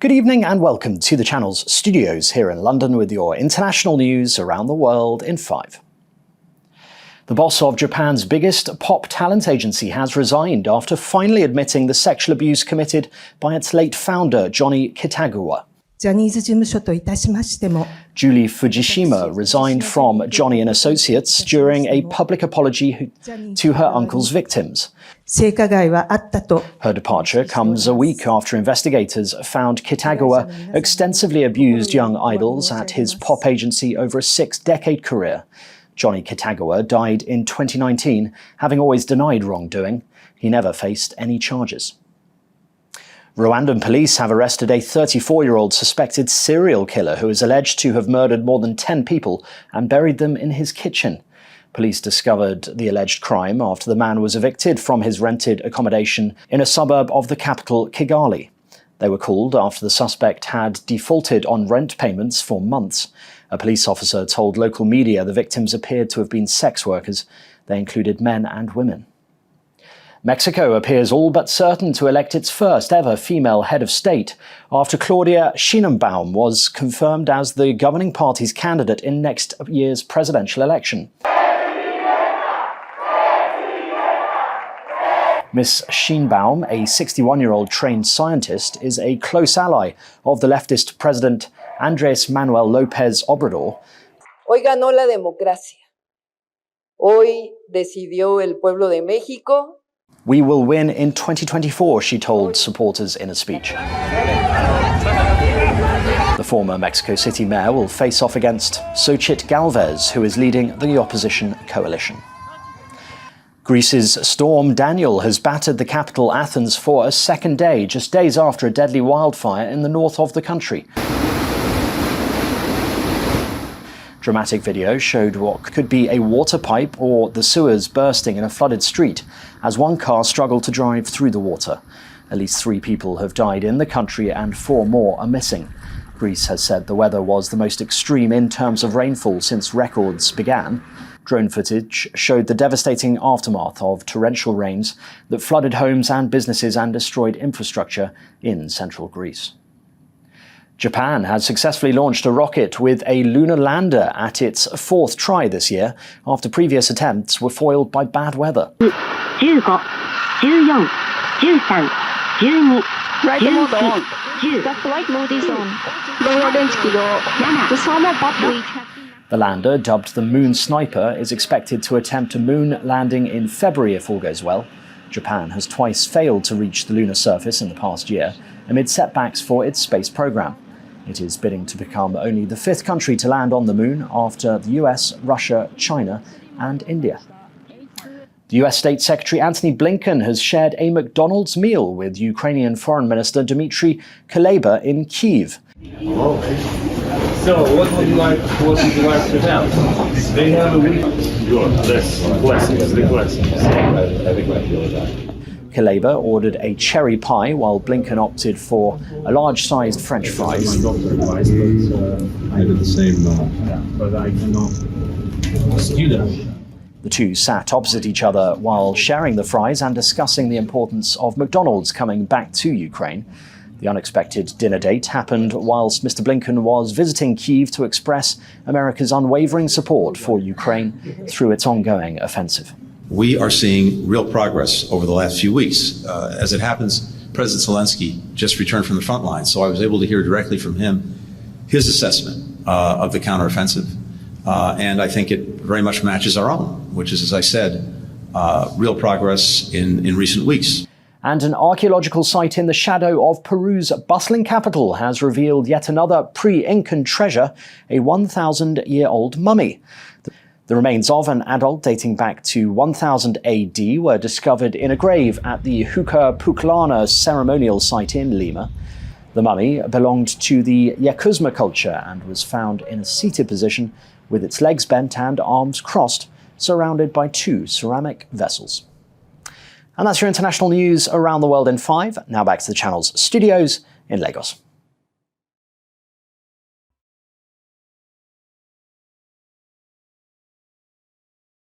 Good evening and welcome to the channel's studios here in London with your international news around the world in 5. The boss of Japan's biggest pop talent agency has resigned after finally admitting the sexual abuse committed by its late founder, Johnny Kitagawa. Julie Fujishima resigned from Johnny & Associates during a public apology to her uncle's victims. Her departure comes a week after investigators found Kitagawa extensively abused young idols at his pop agency over a 6-decade career. Johnny Kitagawa died in 2019, having always denied wrongdoing. He never faced any charges. Rwandan police have arrested a 34-year-old suspected serial killer who is alleged to have murdered more than 10 people and buried them in his kitchen. Police discovered the alleged crime after the man was evicted from his rented accommodation in a suburb of the capital, Kigali. They were called after the suspect had defaulted on rent payments for months. A police officer told local media the victims appeared to have been sex workers. They included men and women. Mexico appears all but certain to elect its first ever female head of state after Claudia Sheinbaum was confirmed as the governing party's candidate in next year's presidential election. Ms. Sheinbaum, a 61-year-old trained scientist, is a close ally of the leftist president Andrés Manuel López Obrador. Hoy ganó la democracia. Hoy decidió el pueblo de México. We will win in 2024, she told supporters in a speech. The former Mexico City mayor will face off against Xochitl Gálvez, who is leading the opposition coalition. Greece's storm Daniel has battered the capital Athens for a second day, just days after a deadly wildfire in the north of the country. Dramatic video showed what could be a water pipe or the sewers bursting in a flooded street as one car struggled to drive through the water. At least 3 people have died in the country and 4 more are missing. Greece has said the weather was the most extreme in terms of rainfall since records began. Drone footage showed the devastating aftermath of torrential rains that flooded homes and businesses and destroyed infrastructure in central Greece. Japan has successfully launched a rocket with a lunar lander at its 4th try this year, after previous attempts were foiled by bad weather. 15, 14, 13, 12, Flight mode on. The flight mode is on. The orange kilo. The summer battery. The lander, dubbed the Moon Sniper, is expected to attempt a moon landing in February if all goes well. Japan has twice failed to reach the lunar surface in the past year, amid setbacks for its space program. It is bidding to become only the 5th country to land on the moon after the US, Russia, China, and India. The US State Secretary Antony Blinken has shared a McDonald's meal with Ukrainian Foreign Minister Dmitry Kuleba in Kyiv. So, what would you like to have? They have a week. Kuleba ordered a cherry pie, while Blinken opted for a large-sized French fries. I did the same, but I cannot do that. The two sat opposite each other while sharing the fries and discussing the importance of McDonald's coming back to Ukraine. The unexpected dinner date happened whilst Mr. Blinken was visiting Kyiv to express America's unwavering support for Ukraine through its ongoing offensive. We are seeing real progress over the last few weeks. As it happens, President Zelensky just returned from the front line, so I was able to hear directly from him his assessment of the counteroffensive. And I think it very much matches our own, which is, as I said, real progress in recent weeks. And an archaeological site in the shadow of Peru's bustling capital has revealed yet another pre-Incan treasure, a 1,000-year-old mummy. The remains of an adult dating back to 1000 AD were discovered in a grave at the Huca Puclana ceremonial site in Lima. The mummy belonged to the Yacuzma culture and was found in a seated position with its legs bent and arms crossed, surrounded by 2 ceramic vessels. And that's your international news around the world in 5. Now back to the channel's studios in Lagos.